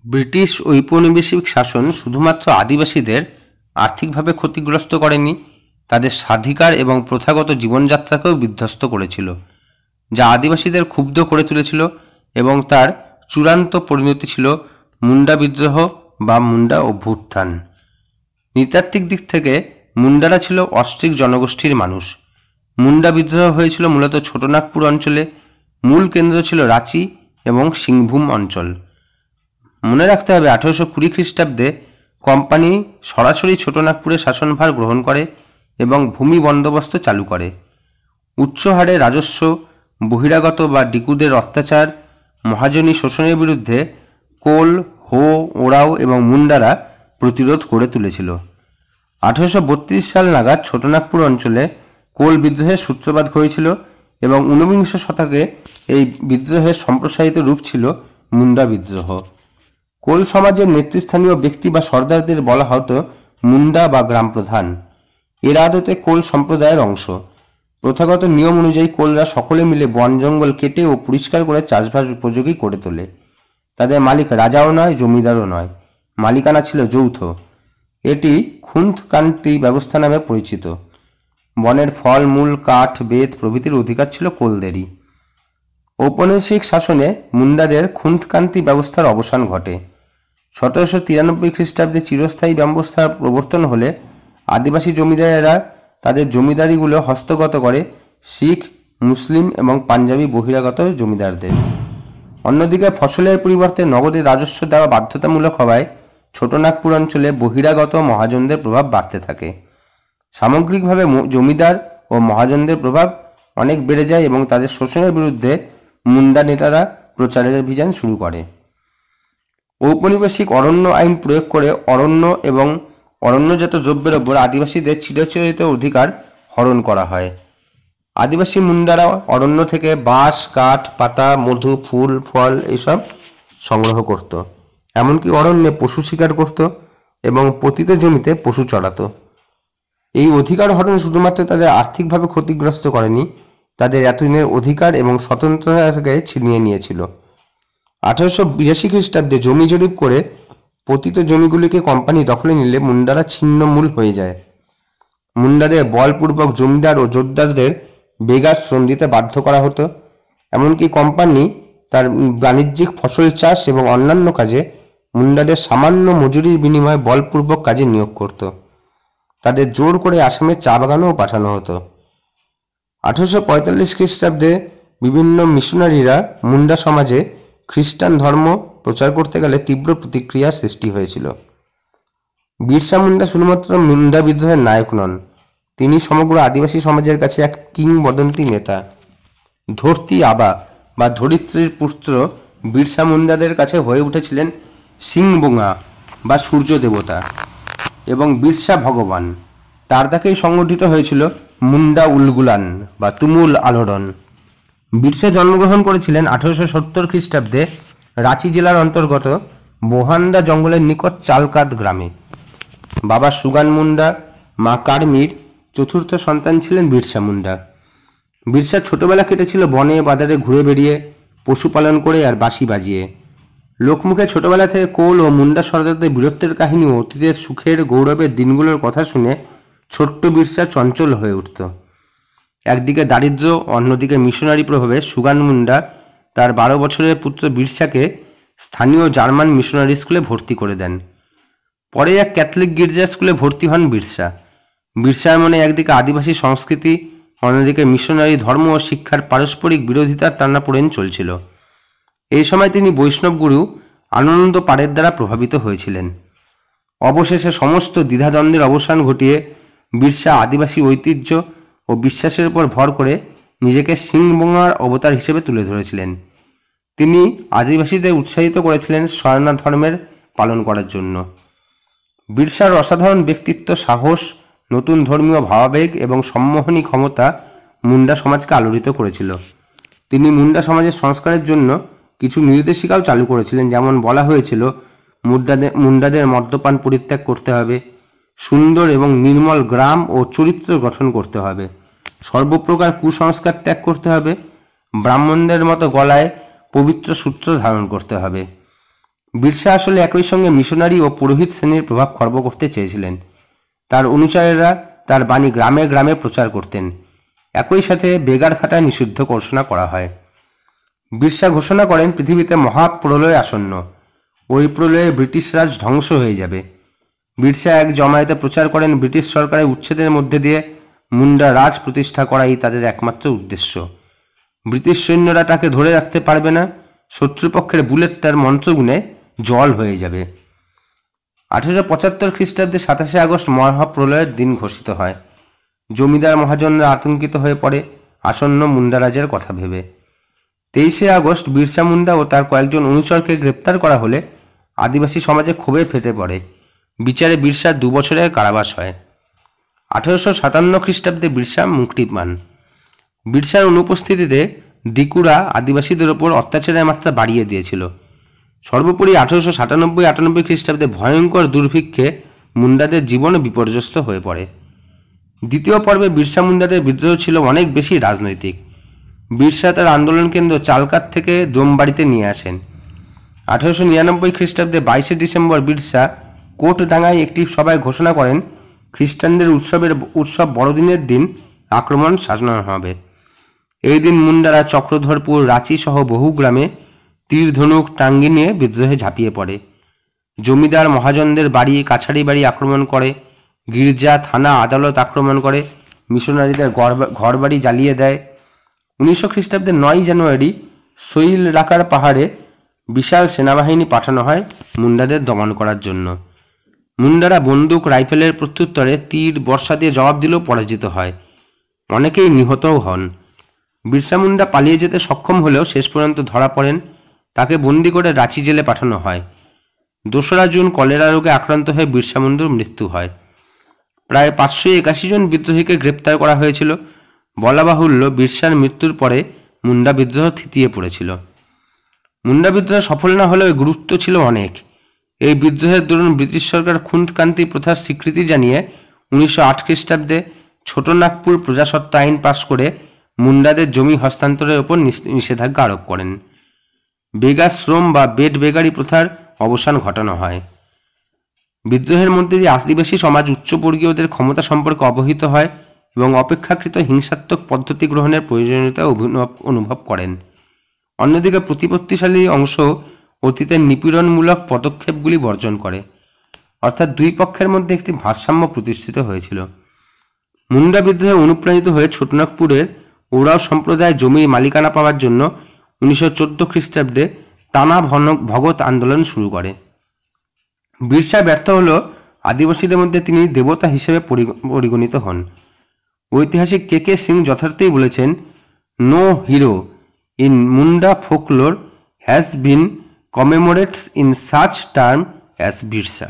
British ঔপনিবেশিক শাসন শুধুমাত্র আদিবাসীদের আর্থিকভাবে ক্ষতিগ্রস্ত করেনি, তাদের স্বাধিকার এবং প্রথাগত জীবনযাত্রাকেও বিধ্বস্ত করেছিল, যা আদিবাসীদের ক্ষুব্ধ করে তুলেছিল, এবং তার চূড়ান্ত পরিণতি ছিল মুন্ডা বিদ্রোহ বা মুন্ডা অভ্যুত্থান। নৃতাত্ত্বিক দিক থেকে মুন্ডারা ছিল অস্ট্রিক জনগোষ্ঠীর মানুষ। মুন্ডা বিদ্রোহ হয়েছিল মূলত ছোটনাগপুর অঞ্চলে, মূল কেন্দ্র ছিল রাঁচি এবং সিংভূম অঞ্চল। মনে রাখতে হবে 1820 খ্রিস্টাব্দে কোম্পানি সরাসরি ছোটনাগপুরে শাসনভার গ্রহণ করে এবং ভূমি বন্দোবস্ত চালু করে। উচ্চ হারে রাজস্ব, বহিরাগত বা ডিকুদের অত্যাচার, মহাজনী শোষণের বিরুদ্ধে কোল, হো, ওরাও এবং মুন্ডারা প্রতিরোধ করে তুলেছিল। 1832 সাল নাগাদ ছোটনাগপুর অঞ্চলে কোল বিদ্রোহের সূত্রপাত হয়েছিল এবং 19বিংশ শতকে এই বিদ্রোহের সম্প্রসারিত রূপ ছিল মুন্ডা বিদ্রোহ। কোল সমাজের নেতৃস্থানীয় ব্যক্তি বা সর্দারদের বলা হতো মুন্ডা বা গ্রাম প্রধান। এরা আদতে কোল সম্প্রদায়ের অংশ। প্রথাগত নিয়ম অনুযায়ী কোলরা সকলে মিলে বন জঙ্গল কেটে ও পরিষ্কার করে চাষবাস উপযোগী করে তোলে। তাদের মালিক রাজাও নয়, জমিদারও নয়, মালিকানা ছিল যৌথ। এটি খুন্থকান্তি ব্যবস্থা নামে পরিচিত। বনের ফল, মূল, কাঠ, বেত প্রভৃতির অধিকার ছিল কোলদেরই। ঔপনিবেশিক শাসনে মুন্ডাদের খুন্থকান্তি ব্যবস্থার অবসান ঘটে। 1793 খ্রিস্টাব্দে চিরস্থায়ী ব্যবস্থার প্রবর্তন হলে আদিবাসী জমিদারেরা তাদের জমিদারিগুলো হস্তগত করে শিখ, মুসলিম এবং পাঞ্জাবি বহিরাগত জমিদারদের। অন্যদিকে ফসলের পরিবর্তে নগদে রাজস্ব দেওয়া বাধ্যতামূলক হওয়ায় ছোটনাগপুর অঞ্চলে বহিরাগত মহাজনদের প্রভাব বাড়তে থাকে। সামগ্রিকভাবে জমিদার ও মহাজনদের প্রভাব অনেক বেড়ে যায় এবং তাদের শোষণের বিরুদ্ধে মুন্ডা নেতারা প্রচারের অভিযান শুরু করে। ঔপনিবেশিক অরণ্য আইন প্রয়োগ করে অরণ্য এবং অরণ্যজাত দ্রব্যের ওপর আদিবাসীদের চিরচরিত অধিকার হরণ করা হয়। আদিবাসী মুন্ডারা অরণ্য থেকে বাঁশ, কাঠ, পাতা, মধু, ফুল, ফল এসব সংগ্রহ করত। এমনকি অরণ্যে পশু শিকার করত এবং পতিত জমিতে পশু চড়াত। এই অধিকার হরণ শুধুমাত্র তাদের আর্থিকভাবে ক্ষতিগ্রস্ত করেনি, তাদের এতদিনের অধিকার এবং স্বতন্ত্রতাকে ছিনিয়ে নিয়েছিল। 1882 খ্রিস্টাব্দে জমি জরিপ করে পতিত জমিগুলিকে কোম্পানি দখলে নিলে মুন্ডারা ছিন্নমূল হয়ে যায়। মুন্ডাদের বলপূর্বক জমিদার ও জোরদারদের বেগার শ্রম দিতে বাধ্য করা হতো। এমনকি কোম্পানি তার বাণিজ্যিক ফসল চাষ এবং অন্যান্য কাজে মুন্ডাদের সামান্য মজুরির বিনিময়ে বলপূর্বক কাজে নিয়োগ করত। তাদের জোর করে আসামে চা বাগানেও পাঠানো হতো। 1845 খ্রিস্টাব্দে বিভিন্ন মিশনারিরা মুন্ডা সমাজে খ্রিস্টান ধর্ম প্রচার করতে গেলে তীব্র প্রতিক্রিয়ার সৃষ্টি হয়েছিল। বিরসা মুন্ডা শুধুমাত্র মুন্ডা বিদ্রোহের নায়ক নন, তিনি সমগ্র আদিবাসী সমাজের কাছে এক কিংবদন্তি নেতা। ধরতি আবা বা ধরিত্রীর পুত্র বিরসা মুন্ডাদের কাছে হয়ে উঠেছিলেন সিংবোঙা বা সূর্য দেবতা এবং বিরসা ভগবান। তার ডাকেই সংগঠিত হয়েছিল মুন্ডা উলগুলান বা তুমুল আলোড়ন। বিরসা জন্মগ্রহণ করেছিলেন 1870 খ্রিস্টাব্দে রাঁচি জেলার অন্তর্গত বোহান্দা জঙ্গলের নিকট চালকাদ গ্রামে। বাবা সুগান মুন্ডা, মা কার্মির চতুর্থ সন্তান ছিলেন বিরসা মুন্ডা। বিরসা ছোটবেলা কেটেছিল বনে বাজারে ঘুরে বেরিয়ে, পশুপালন করে আর বাঁশি বাজিয়ে। লোকমুখে ছোটবেলা থেকে কোল ও মুন্ডা সর্দারদের বীরত্বের কাহিনী ও অতীতের সুখের গৌরবের দিনগুলোর কথা শুনে ছোট্ট বিরসা চঞ্চল হয়ে উঠত। একদিকে দারিদ্র্য, অন্যদিকে মিশনারি প্রভাবে সুগান মুন্ডা তার 12 বছরের পুত্র বিরসাকে স্থানীয় জার্মান মিশনারি স্কুলে ভর্তি করে দেন। পরে এক ক্যাথলিক গির্জা স্কুলে ভর্তি হন বিরসা। বিরসার মনে একদিকে আদিবাসী সংস্কৃতি, অন্যদিকে মিশনারি ধর্ম ও শিক্ষার পারস্পরিক বিরোধিতার টানাপোড়েন চলছিল। এই সময় তিনি বৈষ্ণব গুরু আনন্দ পাড়ের দ্বারা প্রভাবিত হয়েছিলেন। অবশেষে সমস্ত দ্বিধাদ্বন্দ্বের অবসান ঘটিয়ে বিরসা আদিবাসী ঐতিহ্য ও বিশ্বাসের উপর ভর করে নিজেকে সিংবোঙার অবতার হিসেবে তুলে ধরেছিলেন। তিনি আদিবাসীদের উৎসাহিত করেছিলেন সরনা ধর্মের পালন করার জন্য। বিরসার অসাধারণ ব্যক্তিত্ব, সাহস, নতুন ধর্মীয় ভাবাবেগ এবং সম্মোহনী ক্ষমতা মুন্ডা সমাজকে আলোড়িত করেছিল। তিনি মুন্ডা সমাজের সংস্কারের জন্য কিছু নির্দেশিকাও চালু করেছিলেন। যেমন বলা হয়েছিল, মুন্ডাদের মদ্যপান পরিত্যাগ করতে হবে, সুন্দর এবং নির্মল গ্রাম ও চরিত্র গঠন করতে হবে, সর্বপ্রকার কুসংস্কার ত্যাগ করতে হবে, ব্রাহ্মণদের মতো গলায় পবিত্র সূত্র ধারণ করতে হবে। বিরসা আসলে একই সঙ্গে মিশনারি ও পুরোহিত শ্রেণীর প্রভাব খর্ব করতে চেয়েছিলেন। তার অনুসারীরা তার বাণী গ্রামে গ্রামে প্রচার করতেন। একই সাথে বেগার ফাটা নিষিদ্ধ ঘোষণা করা হয়। বিরসা ঘোষণা করেন পৃথিবীতে মহাপ্রলয় আসন্ন, ওই প্রলয়ে ব্রিটিশ রাজ ধ্বংস হয়ে যাবে। বিরসা এক জমায়েতে প্রচার করেন ব্রিটিশ সরকারের উচ্ছেদের মধ্যে দিয়ে মুন্ডা রাজ প্রতিষ্ঠা করাই তাদের একমাত্র উদ্দেশ্য। ব্রিটিশ সৈন্যরা তাকে ধরে রাখতে পারবে না, শত্রুপক্ষের বুলেট তার মন্ত্রগুণে জল হয়ে যাবে। 1875 খ্রিস্টাব্দে 27 আগস্ট মহাপ্রলয়ের দিন ঘোষিত হয়। জমিদার মহাজনরা আতঙ্কিত হয়ে পড়ে আসন্ন মুন্ডারাজের কথা ভেবে। 23 আগস্ট বিরসা মুন্ডা ও তার কয়েকজন অনুচরকে গ্রেপ্তার করা হলে আদিবাসী সমাজে ক্ষোভে ফেটে পড়ে। বিচারে বিরসার 2 বছরের কারাবাস হয়। 1857 খ্রিস্টাব্দে বিরসা মুক্তি পান। বিরসার অনুপস্থিতিতে দিকুরা আদিবাসীদের ওপর অত্যাচারের মাত্রা বাড়িয়ে দিয়েছিল। সর্বোপরি 1897-98 খ্রিস্টাব্দে ভয়ঙ্কর দুর্ভিক্ষে মুন্ডাদের জীবন বিপর্যস্ত হয়ে পড়ে। দ্বিতীয় পর্বে বিরসা মুন্ডাদের বিদ্রোহ ছিল অনেক বেশি রাজনৈতিক। বিরসা তার আন্দোলন কেন্দ্র চালকাত থেকে ডোমবাড়িতে নিয়ে আসেন। 1899 খ্রিস্টাব্দে 22 ডিসেম্বর বিরসা কোটডাঙ্গায় একটি সভায় ঘোষণা করেন খ্রিস্টানদের উৎসব বড়দিনের দিন আক্রমণ সাজানো হবে। এই দিন মুন্ডারা চক্রধরপুর, রাঁচি সহ বহু গ্রামে তীর ধনুক টাঙ্গি নিয়ে বিদ্রোহে ঝাঁপিয়ে পড়ে। জমিদার মহাজনদের বাড়ি, কাছারি বাড়ি আক্রমণ করে, গির্জা, থানা, আদালত আক্রমণ করে, মিশনারিদের ঘরবাড়ি জ্বালিয়ে দেয়। 1900 খ্রিস্টাব্দের 9 জানুয়ারি সইল রাকার পাহাড়ে বিশাল সেনাবাহিনী পাঠানো হয় মুন্ডাদের দমন করার জন্য। মুন্ডারা বন্দুক, রাইফেলের প্রত্যুত্তরে তীর বর্ষা দিয়ে জবাব দিলেও পরাজিত হয়। অনেকেই নিহতও হন। বিরসা মুন্ডা পালিয়ে যেতে সক্ষম হলেও শেষ পর্যন্ত ধরা পড়েন। তাকে বন্দি করে রাঁচি জেলে পাঠানো হয়। 2রা জুন কলেরা রোগে আক্রান্ত হয়ে বিরসা মুন্ডার মৃত্যু হয়। প্রায় 581 জন বিদ্রোহীকে গ্রেপ্তার করা হয়েছিল। বলা বাহুল্য, বিরসার মৃত্যুর পরে মুন্ডা বিদ্রোহ থিতিয়ে পড়েছিল। মুন্ডা বিদ্রোহ সফল না হলেও গুরুত্ব ছিল অনেক। এই বিদ্রোহের দরুন ব্রিটিশ সরকার খুন্তকান্তি প্রথার স্বীকৃতি জানিয়ে 1908 খ্রিস্টাব্দে ছোটনাগপুর প্রজাসত্ব আইন পাশ করে মুন্ডাদের জমি হস্তান্তরের ওপর নিষেধাজ্ঞা আরোপ করেন। বেগার শ্রম বা বেড বেগারি প্রথার অবসান ঘটানো হয়। বিদ্রোহের মধ্যে দিয়ে আদিবাসী সমাজ উচ্চবর্গীয়দের ক্ষমতা সম্পর্কে অবহিত হয় এবং অপেক্ষাকৃত হিংসাত্মক পদ্ধতি গ্রহণের প্রয়োজনীয়তা অনুভব করেন। অন্যদিকে প্রতিপত্তিশালী অংশ অতীতের নিপীড়নমূলক পদক্ষেপগুলি বর্জন করে, অর্থাৎ দুই পক্ষের মধ্যে একটি ভারসাম্য প্রতিষ্ঠিত হয়েছিল। মুন্ডা বিদ্রোহে অনুপ্রাণিত হয়ে ছোটনাগপুরের ওরাও সম্প্রদায় জমির মালিকানা পাওয়ার জন্য 1914 খ্রিস্টাব্দে টানা ভগৎ আন্দোলন শুরু করে। বিরসা ব্যর্থ হল আদিবাসীদের মধ্যে তিনি দেবতা হিসেবে পরিগণিত হন। ঐতিহাসিক কে সিং যথার্থই বলেছেন, no hero in Munda folklore has been commemorates in such term as Birsa.